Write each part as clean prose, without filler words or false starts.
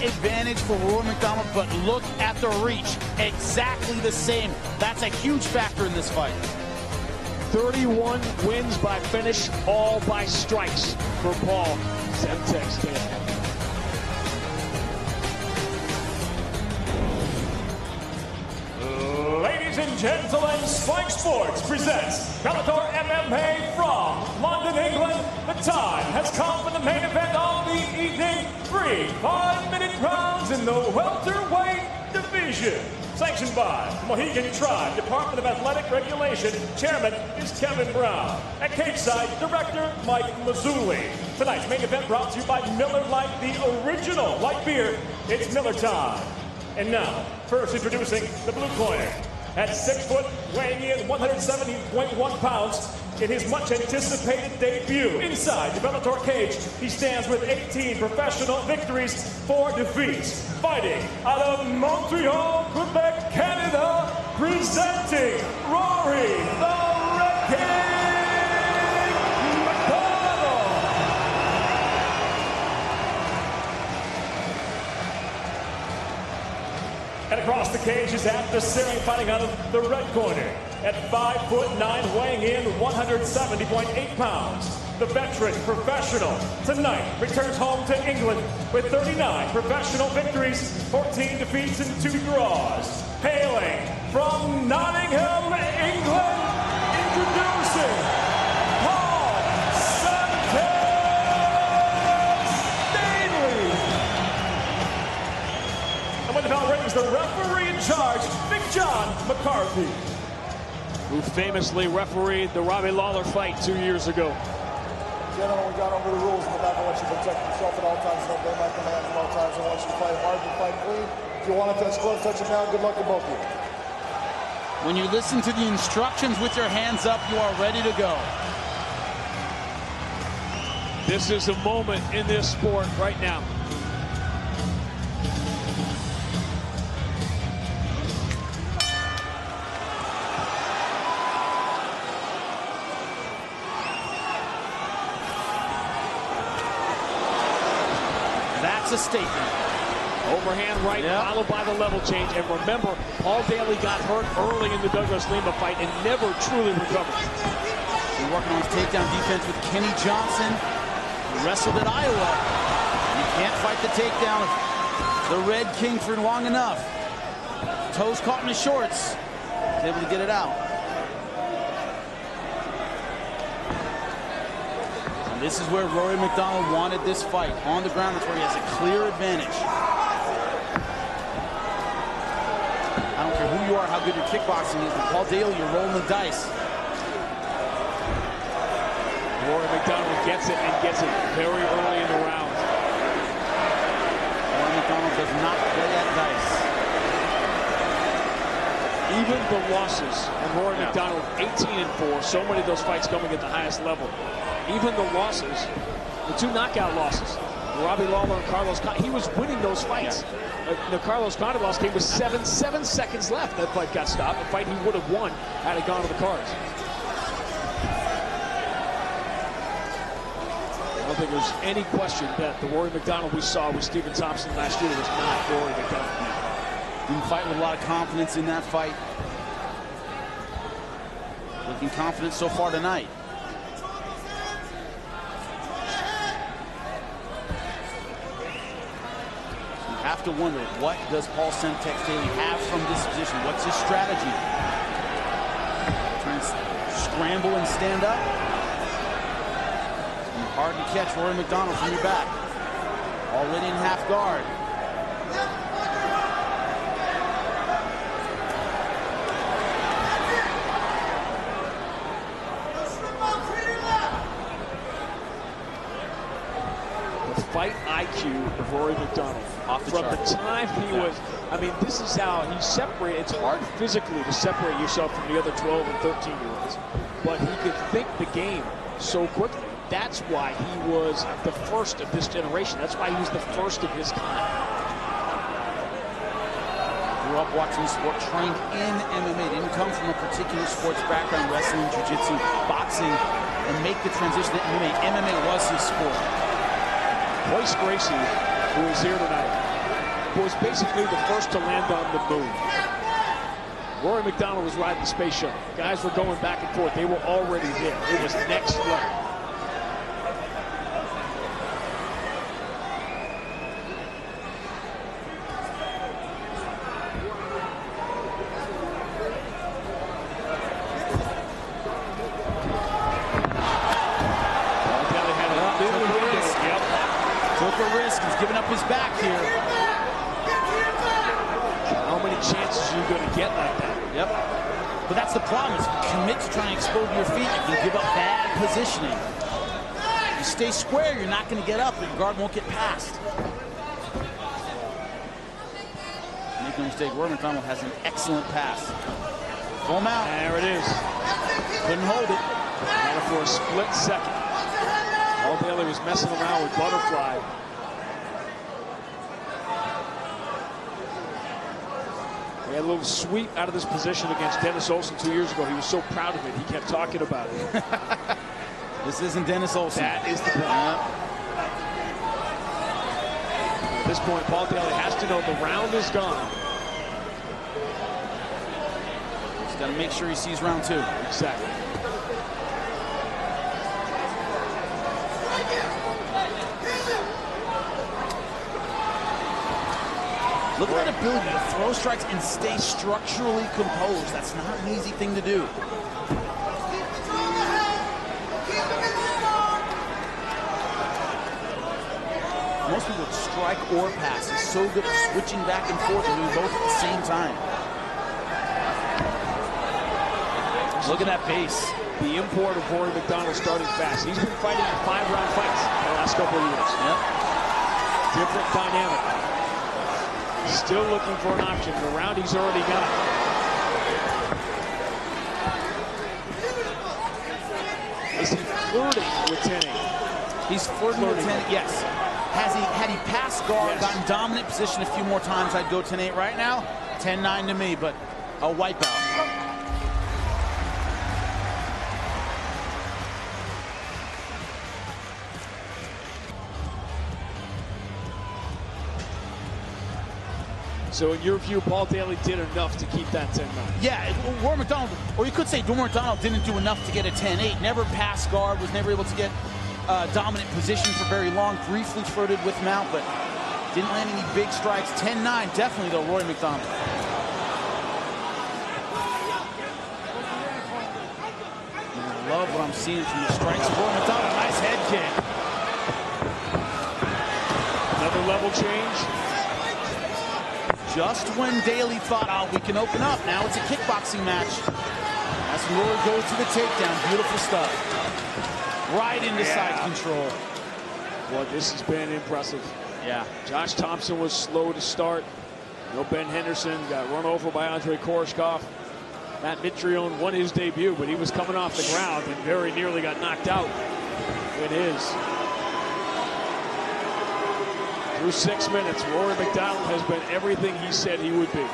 advantage for Rory Macdonald, but look at the reach. Exactly the same. That's a huge factor in this fight. 31 wins by finish, all by strikes for Paul Semtex Daley. Ladies and gentlemen, Spike Sports presents Bellator MMA from London, England. The time has come for the main event of the evening. 3 5-minute rounds in the welterweight division. Sanctioned by the Mohegan Tribe, Department of Athletic Regulation. Chairman is Kevin Brown. At Cageside, Director Mike Mazzulli. Tonight's main event brought to you by Miller Lite, the original light beer. It's Miller time. And now, first introducing the blue corner. At 6 foot, weighing in 170.1 pounds, in his much-anticipated debut inside the Bellator cage, he stands with 18 professional victories, 4 defeats. Fighting out of Montreal, Quebec, Canada, presenting Rory the Red King Macdonald. And across the cage is adversary fighting out of the red corner. At 5'9", weighing in 170.8 pounds. The veteran professional tonight returns home to England with 39 professional victories, 14 defeats, and 2 draws. Hailing from Nottingham, England, introducing Paul Semtex Daley. And when the bell rings, the referee in charge, Big John McCarthy, who famously refereed the Robbie Lawler fight 2 years ago. Gentlemen, we got over the rules. We're not going to let you protect yourself at all times. Don't obey my commands at all times. I want you to fight hard and fight clean. If you want to touch gloves, touch it now. Good luck to both of you. When you listen to the instructions with your hands up, you are ready to go. This is a moment in this sport right now. That's a statement. Overhand right, followed by the level change. And remember, Paul Daley got hurt early in the Douglas Lima fight and never truly recovered. He's working on his takedown defense with Kenny Johnson. He wrestled at Iowa. You can't fight the takedown of the Red King for long enough. Toes caught in his shorts. He's able to get it out. This is where Rory Macdonald wanted this fight. On the ground, that's where he has a clear advantage. I don't care who you are, how good your kickboxing is, but Paul Daley, you're rolling the dice. Rory Macdonald gets it, and gets it very early in the round. Rory Macdonald does not play that dice. Even the losses, and Rory Macdonald 18-4, so many of those fights coming at the highest level. Even the losses, the 2 knockout losses, Robbie Lawler and Carlos Condit, he was winning those fights. The Carlos Condit loss came with 7 seconds left. That fight got stopped. A fight he would have won had it gone to the cards. I don't think there's any question that the Rory Macdonald we saw with Stephen Thompson last year was not Rory Macdonald. Didn't fight with a lot of confidence in that fight. Looking confident so far tonight. Have to wonder, what does Paul Semtex Daley have from this position? What's his strategy? Trying to scramble and stand up. It's gonna be hard to catch Rory Macdonald from your back. Already in half guard. The fight IQ of Rory Macdonald. From the time he was, I mean, this is how he separated. It's hard physically to separate yourself from the other 12 and 13-year-olds, but he could think the game so quickly. That's why he was the first of this generation. That's why he was the first of his kind. Grew up watching the sport, trained in MMA. Didn't come from a particular sports background, wrestling, jiu-jitsu, boxing, and make the transition to MMA. MMA was his sport. Royce Gracie, who is here tonight, was basically the first to land on the moon. Rory Macdonald was riding the space shuttle. Guys were going back and forth. They were already there. It was next level. Took a risk. He's giving up his back here. How many chances are you going to get like that? Yep. But that's the problem, is commit to trying to explode your feet. You can give up bad positioning. You stay square, you're not going to get up, and your guard won't get past. Make no mistake, Rory Macdonald has an excellent pass. Full mount. There it is. Couldn't hold it. Got it for a split second. Daley was messing around with butterfly. He had a little sweep out of this position against Dennis Olsen 2 years ago. He was so proud of it. He kept talking about it. This isn't Dennis Olsen. That is the point. At this point, Paul Daley has to know the round is gone. He's got to make sure he sees round 2. Exactly. Look at that ability to throw strikes and stay structurally composed. That's not an easy thing to do. Most people would strike or pass. He's so good at switching back and forth and doing both at the same time. Look at that base. The import of Rory Macdonald starting fast. He's been fighting in 5-round fights the last couple of years. Yep. Different dynamic. Still looking for an option. The round he's already got. Is he flirting with 10-8? He's flirting with 10-8, yes. Had he passed guard, yes, gotten dominant position a few more times, I'd go 10-8 right now. 10-9 to me, but a wipeout. So in your view, Paul Daley did enough to keep that 10-9. Yeah, Rory Macdonald, or you could say Rory Macdonald didn't do enough to get a 10-8. Never passed guard, was never able to get dominant position for very long. Briefly flirted with mount, but didn't land any big strikes. 10-9, definitely though, Rory Macdonald. I love what I'm seeing from the strikes of Rory Macdonald. Nice head kick. Another level change. Just when Daley thought, oh, we can open up. Now it's a kickboxing match. That's when Rory goes to the takedown. Beautiful stuff. Right into side control. Well, this has been impressive. Yeah. Josh Thompson was slow to start. No Ben Henderson. Got run over by Andrei Koreshkov. Matt Mitrione won his debut, but he was coming off the ground and very nearly got knocked out in his. Through 6 minutes, Rory Macdonald has been everything he said he would be.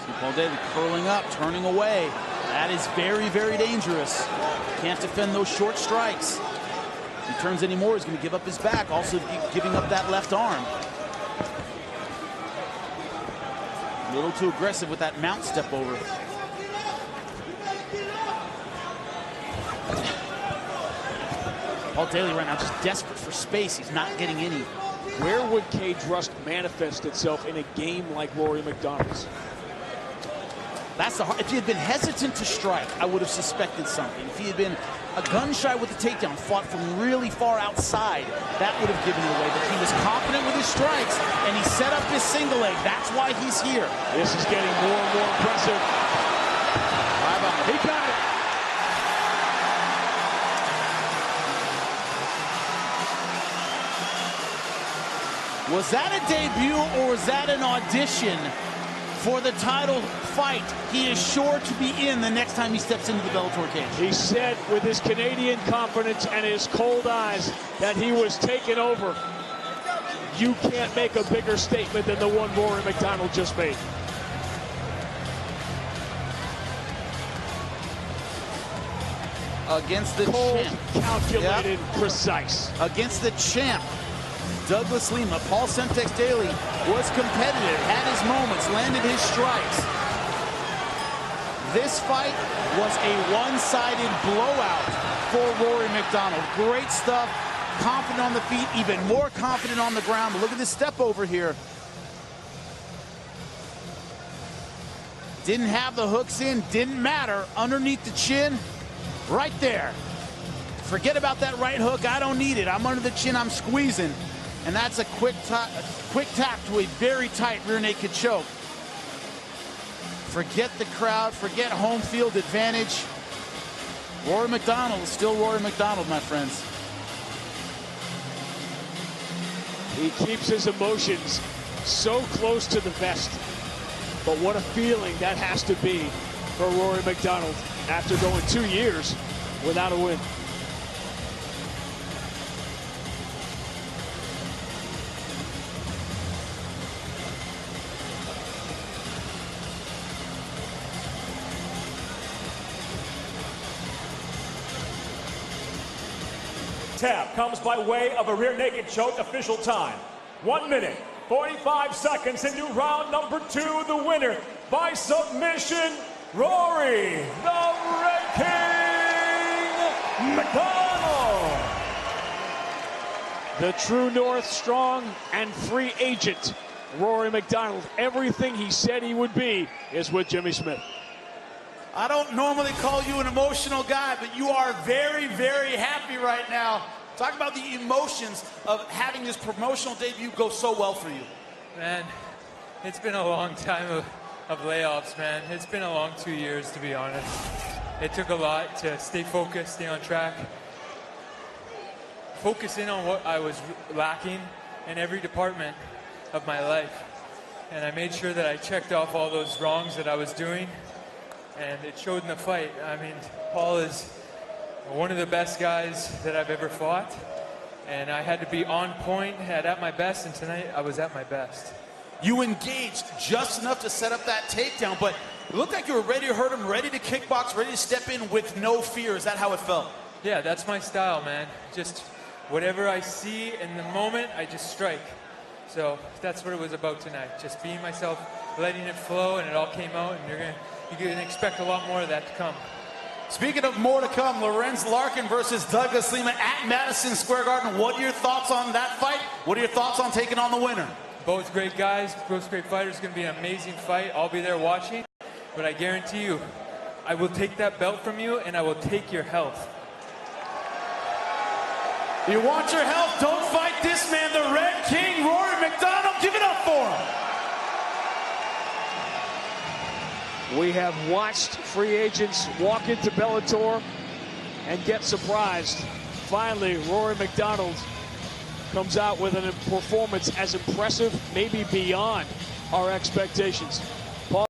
See Paul Daley curling up, turning away. That is very, very dangerous. Can't defend those short strikes. If he turns any more, he's going to give up his back, also giving up that left arm. A little too aggressive with that mount step over. Paul Daley right now just desperate for space. He's not getting any. Where would cage rust manifest itself in a game like Rory Macdonald's? That's the hard. If he had been hesitant to strike, I would have suspected something. If he had been a gun shy with the takedown, fought from really far outside, that would have given it away. But he was confident with his strikes, and he set up his single leg. That's why he's here. This is getting more and more impressive. He got it. Was that a debut or was that an audition for the title fight he is sure to be in the next time he steps into the Bellator cage? He said with his Canadian confidence and his cold eyes that he was taken over. You can't make a bigger statement than the one Rory Macdonald just made. against the Cold, champ. calculated, precise. Against the champ, Douglas Lima. Paul Semtex Daley was competitive, had his moments, landed his strikes. This fight was a one-sided blowout for Rory Macdonald. Great stuff, confident on the feet, even more confident on the ground. But look at this step over here. Didn't have the hooks in, didn't matter. Underneath the chin, right there. Forget about that right hook, I don't need it. I'm under the chin, I'm squeezing. And that's a quick tap to a very tight rear naked choke. Forget the crowd, forget home field advantage. Rory Macdonald is still Rory Macdonald, my friends. He keeps his emotions so close to the vest. But what a feeling that has to be for Rory Macdonald after going 2 years without a win. Tap comes by way of a rear naked choke. Official time 1 minute 45 seconds into round number 2. The winner by submission, Rory the Red King Macdonald. The true north, strong and free agent, Rory Macdonald. Everything he said he would be is with Jimmy Smith. I don't normally call you an emotional guy, but you are very, very happy right now. Talk about the emotions of having this promotional debut go so well for you. Man, it's been a long time of layoffs, man. It's been a long 2 years, to be honest. It took a lot to stay focused, stay on track, focus in on what I was lacking in every department of my life. And I made sure that I checked off all those wrongs that I was doing, and it showed in the fight. I mean, Paul is one of the best guys that I've ever fought, and I had to be on point, at my best, and tonight I was at my best. You engaged just enough to set up that takedown, but it looked like you were ready to hurt him, ready to kickbox, ready to step in with no fear. Is that how it felt? Yeah, that's my style, man. Just whatever I see in the moment, I just strike. So that's what it was about tonight. Just being myself, letting it flow, and it all came out, and you can expect a lot more of that to come. Speaking of more to come, Lorenz Larkin versus Douglas Lima at Madison Square Garden. What are your thoughts on that fight? What are your thoughts on taking on the winner? Both great guys, both great fighters. It's going to be an amazing fight. I'll be there watching, but I guarantee you, I will take that belt from you, and I will take your health. You want your health? Don't fight this man, the Red King, Rory Macdonald. Give it up for him. We have watched free agents walk into Bellator and get surprised. Finally, Rory Macdonald comes out with a performance as impressive, maybe beyond our expectations.